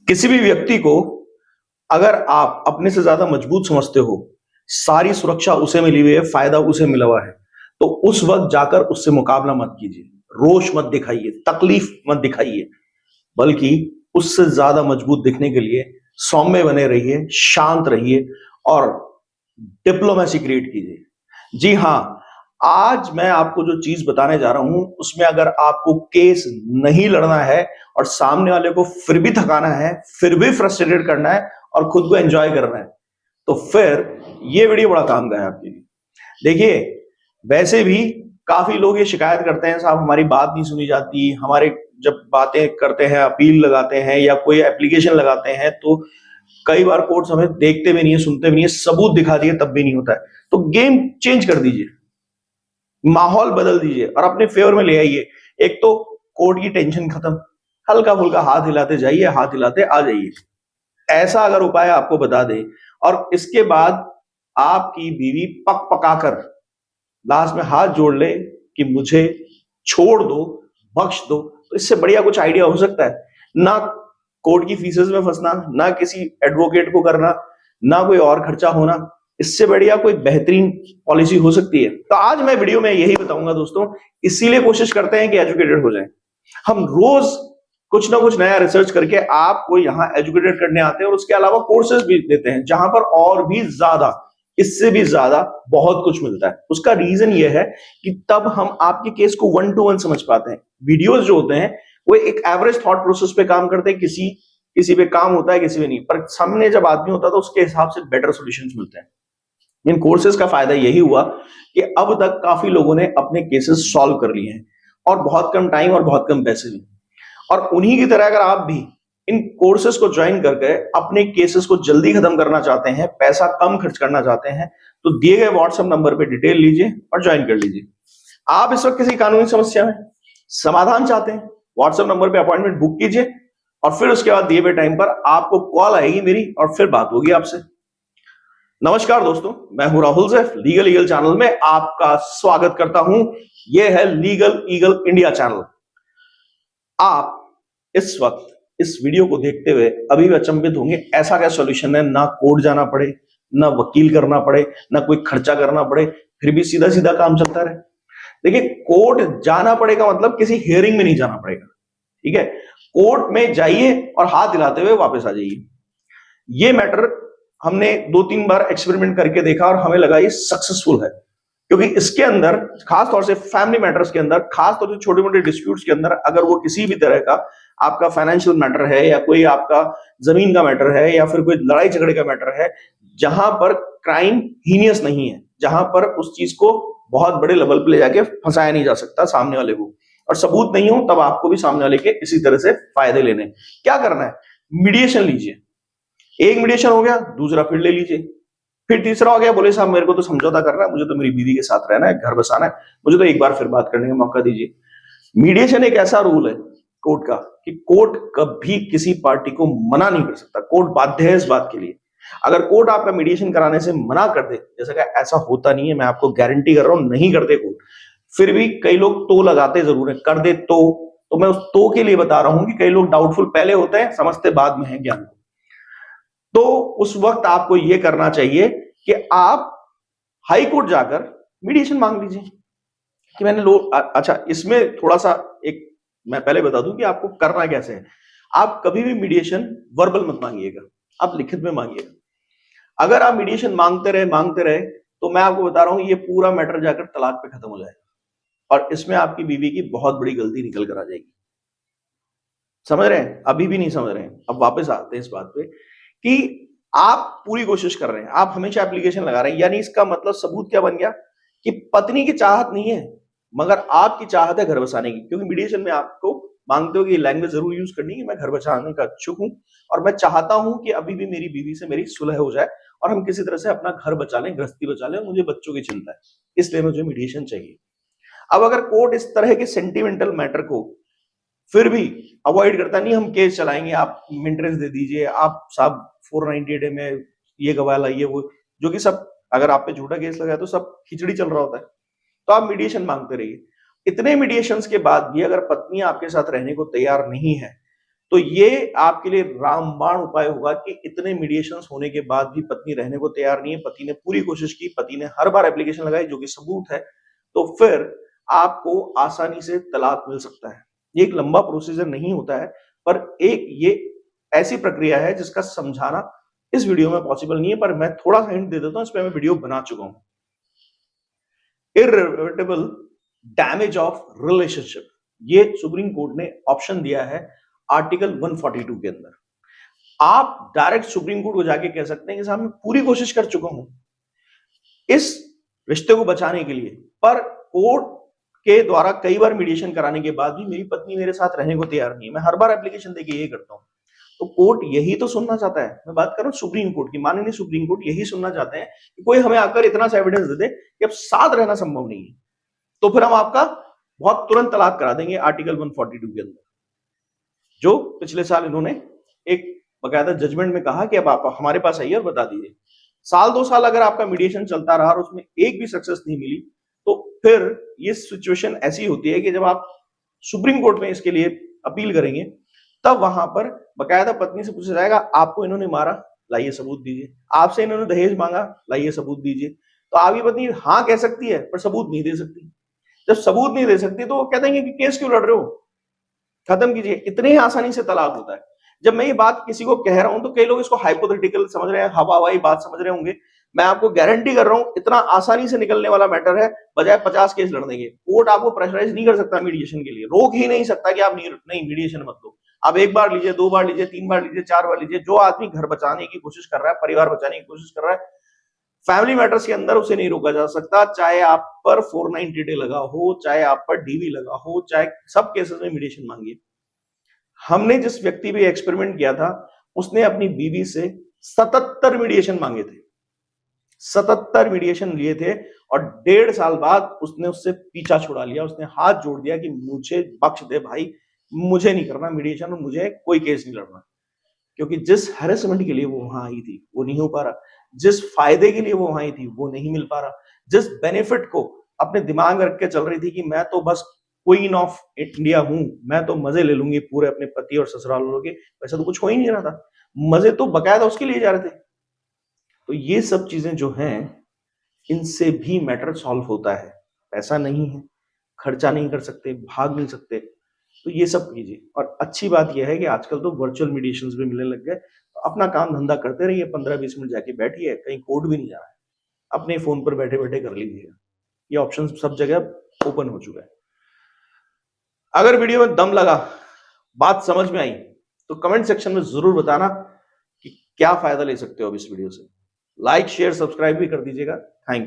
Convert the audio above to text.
किसी भी व्यक्ति को अगर आप अपने से ज्यादा मजबूत समझते हो, सारी सुरक्षा उसे मिली हुई है, फायदा उसे मिला हुआ है, तो उस वक्त जाकर उससे मुकाबला मत कीजिए, रोष मत दिखाइए, तकलीफ मत दिखाइए, बल्कि उससे ज्यादा मजबूत दिखने के लिए सौम्य बने रहिए, शांत रहिए और डिप्लोमेसी क्रिएट कीजिए। जी हाँ, आज मैं आपको जो चीज बताने जा रहा हूं उसमें अगर आपको केस नहीं लड़ना है और सामने वाले को फिर भी थकाना है, फिर भी फ्रस्ट्रेटेड करना है और खुद को एंजॉय करना है, तो फिर ये वीडियो बड़ा काम का है आपके लिए। देखिए, वैसे भी काफी लोग ये शिकायत करते हैं, साहब हमारी बात नहीं सुनी जाती, हमारे जब बातें करते हैं, अपील लगाते हैं या कोई एप्लीकेशन लगाते हैं तो कई बार कोर्ट्स हमें देखते भी नहीं है, सुनते भी नहीं है, सबूत दिखा दिए तब भी नहीं होता है। तो गेम चेंज कर दीजिए, माहौल बदल दीजिए और अपने फेवर में ले आइए। एक तो कोर्ट की टेंशन खत्म, हल्का फुल्का हाथ हिलाते जाइए, हाथ हिलाते आ जाइए। ऐसा अगर उपाय आपको बता दे और इसके बाद आपकी बीवी पक पकाकर लास्ट में हाथ जोड़ ले कि मुझे छोड़ दो, बख्श दो, तो इससे बढ़िया कुछ आइडिया हो सकता है? ना कोर्ट की फीसेस में फंसना, ना किसी एडवोकेट को करना, ना कोई और खर्चा होना, इससे बढ़िया कोई बेहतरीन पॉलिसी हो सकती है। तो आज मैं वीडियो में यही बताऊंगा दोस्तों, इसीलिए कोशिश करते हैं कि एजुकेटेड हो जाएं। हम रोज कुछ ना कुछ नया रिसर्च करके आपको यहाँ एजुकेटेड करने आते हैं और उसके अलावा कोर्सेज भी देते हैं जहां पर और भी ज्यादा, इससे भी ज्यादा बहुत कुछ मिलता है। उसका रीजन यह है कि तब हम आपके केस को 1 to 1 समझ पाते हैं। वीडियोस जो होते हैं वो एक एवरेज थॉट प्रोसेस पे काम करते हैं, किसी पे काम होता है, किसी पे नहीं, पर सामने जब आदमी होता है तो उसके हिसाब से बेटर सॉल्यूशंस मिलते हैं। इन कोर्सेज का फायदा यही हुआ कि अब तक काफी लोगों ने अपने केसेस सॉल्व कर लिए हैं और बहुत कम टाइम और बहुत कम पैसे में। और उन्हीं की तरह अगर आप भी इन कोर्सेज को ज्वाइन करके अपने केसेस को जल्दी खत्म करना चाहते हैं, पैसा कम खर्च करना चाहते हैं, तो दिए गए व्हाट्सएप नंबर पे डिटेल लीजिए और ज्वाइन कर लीजिए। आप इस वक्त किसी कानूनी समस्या में समाधान चाहते हैं, व्हाट्सएप नंबर पे अपॉइंटमेंट बुक कीजिए और फिर उसके बाद दिए हुए टाइम पर आपको कॉल आएगी मेरी और फिर बात होगी आपसे। नमस्कार दोस्तों, मैं हूं Rahul Saif, legal eagle channel में आपका स्वागत करता हूं। यह है लीगल ईगल इंडिया चैनल। आप इस वक्त इस वीडियो को देखते हुए अभी भी अचंभित होंगे, ऐसा क्या सॉल्यूशन है, ना कोर्ट जाना पड़े, ना वकील करना पड़े, ना कोई खर्चा करना पड़े, फिर भी सीधा सीधा काम चलता रहे। देखिए, कोर्ट जाना पड़ेगा मतलब किसी हियरिंग में नहीं जाना पड़ेगा, ठीक है? कोर्ट में जाइए और हाथ हिलाते हुए वापस आ जाइए। ये मैटर हमने 2-3 बार एक्सपेरिमेंट करके देखा और हमें लगा ये सक्सेसफुल है, क्योंकि इसके अंदर खासतौर से फैमिली मैटर्स के अंदर, खासतौर से छोटे मोटे डिस्प्यूट्स के अंदर, अगर वो किसी भी तरह का आपका फाइनेंशियल मैटर है या कोई आपका जमीन का मैटर है या फिर कोई लड़ाई झगड़े का मैटर है, जहां पर क्राइम हीनियस नहीं है, जहां पर उस चीज को बहुत बड़े लेवल पे ले जाके फंसाया नहीं जा सकता सामने वाले को, और सबूत नहीं हो, तब आपको भी सामने वाले के इसी तरह से फायदे लेने। क्या करना है? मीडिएशन लीजिए। एक मीडिएशन हो गया, दूसरा फिर ले लीजिए, फिर तीसरा हो गया, बोले साहब मेरे को तो समझौता करना है, मुझे तो मेरी बीवी के साथ रहना है, घर बसाना है, मुझे तो एक बार फिर बात करने का मौका दीजिए। मीडिएशन एक ऐसा रूल है कोर्ट का कि कोर्ट कभी किसी पार्टी को मना नहीं कर सकता, कोर्ट बाध्य है इस बात के लिए। अगर कोर्ट आपका मीडिएशन कराने से मना कर दे, जैसा कि ऐसा होता नहीं है, मैं आपको गारंटी कर रहा हूं नहीं करते कोर्ट, फिर भी कई लोग तो लगाते जरूर है, कर दे तो मैं उस तो के लिए बता रहा हूं कि कई लोग डाउटफुल पहले होते हैं, समझते बाद में है ज्ञान। तो उस वक्त आपको यह करना चाहिए कि आप हाई कोर्ट जाकर मीडिएशन मांग लीजिए कि मैंने अच्छा, इसमें थोड़ा सा एक मैं पहले बता दूं कि आपको करना कैसे है। आप कभी भी मीडिएशन वर्बल मत मांगिएगा, आप लिखित में मांगिएगा। अगर आप मीडिएशन मांगते रहे तो मैं आपको बता रहा हूं ये पूरा मैटर जाकर तलाक पे खत्म हो जाएगा और इसमें आपकी बीवी की बहुत बड़ी गलती निकल कर आ जाएगी। समझ रहे हैं? अभी भी नहीं समझ रहे हैं? अब वापस आते हैं इस बात पे कि आप पूरी कोशिश कर रहे हैं, आप हमेशा एप्लीकेशन लगा रहे हैं, यानी इसका मतलब सबूत क्या बन गया कि पत्नी की चाहत नहीं है मगर आपकी चाहत है घर बसाने की। क्योंकि मीडिएशन में आपको मांगते हो कि लैंग्वेज जरूर यूज करनी है, मैं घर बसाने का इच्छुक हूं और मैं चाहता हूं कि अभी भी मेरी बीवी से मेरी सुलह हो जाए और हम किसी तरह से अपना घर बचा लें, गृहस्थी बचा लें, मुझे बच्चों की चिंता है, इसलिए मुझे मीडिएशन चाहिए। अब अगर कोर्ट इस तरह के सेंटिमेंटल मैटर को फिर भी अवॉइड करता नहीं, हम केस चलाएंगे, आप मेंटेनेंस दे दीजिए, आप साहब 498 में ये गवाह लाइए, वो जो कि सब, अगर आप पे झूठा केस लगा तो सब खिचड़ी चल रहा होता है, तो आप मीडिएशन मांगते रहिए। इतने मीडिएशंस के बाद भी अगर पत्नी आपके साथ रहने को तैयार नहीं है तो ये आपके लिए रामबाण उपाय होगा कि इतने मीडिएशंस होने के बाद भी पत्नी रहने को तैयार नहीं है, पति ने पूरी कोशिश की, पति ने हर बार एप्लीकेशन लगाई जो कि सबूत है, तो फिर आपको आसानी से तलाक मिल सकता है। ये एक लंबा प्रोसीजर नहीं होता है, पर एक ये ऐसी प्रक्रिया है जिसका समझाना इस वीडियो में पॉसिबल नहीं है, पर मैं थोड़ा सा हिंट दे देता हूं, इस पे मैं वीडियो बना चुका हूं। इररिवर्सिबल डैमेज ऑफ रिलेशनशिप, ये सुप्रीम कोर्ट ने ऑप्शन दिया है आर्टिकल 142 के अंदर। आप डायरेक्ट सुप्रीम कोर्ट को जाके कह सकते हैं कि साहब मैं पूरी कोशिश कर चुका हूं इस रिश्ते को बचाने के लिए, पर कोर्ट के द्वारा कई बार मीडिएशन कराने के बाद भी मेरी पत्नी मेरे साथ रहने को तैयार नहीं है, मैं हर बार एप्लीकेशन देके यही करता हूं। तो कोर्ट यही तो सुनना चाहता है, मैं बात कर रहा हूं सुप्रीम कोर्ट की, माननीय सुप्रीम कोर्ट यही सुनना चाहते हैं कि कोई हमें आकर इतना सा एविडेंस दे दे कि अब साथ रहना संभव नहीं है, तो फिर हम आपका बहुत तुरंत तलाक करा देंगे आर्टिकल 142 के अंदर, जो पिछले साल इन्होंने एक बकायदा जजमेंट में कहा कि अब आप हमारे पास आइए और बता दीजिए। साल 2 साल अगर आपका मीडिएशन चलता रहा और उसमें एक भी सक्सेस नहीं मिली, तो फिर ये सिचुएशन ऐसी होती है कि जब आप सुप्रीम कोर्ट में इसके लिए अपील करेंगे, तब वहां पर बकायदा पत्नी से पूछा जाएगा आपको इन्होंने मारा, लाइए सबूत दीजिए, आपसे इन्होंने दहेज मांगा, लाइए सबूत दीजिए। तो आपकी पत्नी हाँ कह सकती है पर सबूत नहीं दे सकती। जब सबूत नहीं दे सकती तो वो कह देंगे कि केस क्यों लड़ रहे हो, खत्म कीजिए। इतने ही आसानी से तलाक होता है। जब मैं ये बात किसी को कह रहा हूं तो कई लोग इसको हाइपोथेटिकल समझ रहे हैं, हवाई बात समझ रहे होंगे। मैं आपको गारंटी कर रहा हूं इतना आसानी से निकलने वाला मैटर है, बजाय 50 केस लड़ने के। कोर्ट आपको प्रेशराइज नहीं कर सकता मीडिएशन के लिए, रोक ही नहीं सकता कि आप नहीं मीडिएशन मत लो। आप 1 बार लीजिए, 2 बार लीजिए, 3 बार लीजिए, 4 बार लीजिए। जो आदमी घर बचाने की कोशिश कर रहा है, परिवार बचाने की कोशिश कर रहा है, फैमिली मैटर्स के अंदर उसे नहीं रोका जा सकता। चाहे आप पर 490 डे लगा हो, चाहे आप पर डीवी लगा हो, चाहे सब केसेस में मीडिएशन मांगिए। हमने जिस व्यक्ति पे एक्सपेरिमेंट किया था, उसने अपनी बीवी से 77 मीडिएशन मांगे थे, 77 मीडिएशन लिए थे, और 1.5 साल बाद उसने उससे पीछा छुड़ा लिया। उसने हाथ जोड़ दिया कि मुझे बख्श दे भाई, मुझे नहीं करना मीडिएशन और मुझे कोई केस नहीं लड़ना। क्योंकि जिस हैरेसमेंट के लिए वो वहां आई थी वो नहीं हो पा रहा, जिस फायदे के लिए वो वहां आई थी वो नहीं मिल पा रहा, जिस बेनिफिट को अपने दिमाग में रख के चल रही थी कि मैं तो बस क्वीन ऑफ इंडिया हूं, मैं तो मजे ले लूंगी पूरे अपने पति और ससुराल वालों के, वैसा तो कुछ हो ही नहीं रहा था। मजे तो बकायदा उसके लिए जा रहे थे। तो ये सब चीजें जो हैं, इनसे भी मैटर सॉल्व होता है। पैसा नहीं है, खर्चा नहीं कर सकते, भाग नहीं सकते, तो ये सब कीजिए। और अच्छी बात यह है कि आजकल तो वर्चुअल मीडिएशंस भी मिलने लग गए, तो अपना काम धंधा करते रहिए, 15-20 मिनट जाके बैठिए, कहीं कोर्ट भी नहीं जा रहा है, अपने फोन पर बैठे बैठे कर लीजिएगा। ये ऑप्शन सब जगह ओपन हो चुका है। अगर वीडियो में दम लगा, बात समझ में आई, तो कमेंट सेक्शन में जरूर बताना कि क्या फायदा ले सकते हो अब इस वीडियो से। लाइक शेयर सब्सक्राइब भी कर दीजिएगा। Thank you.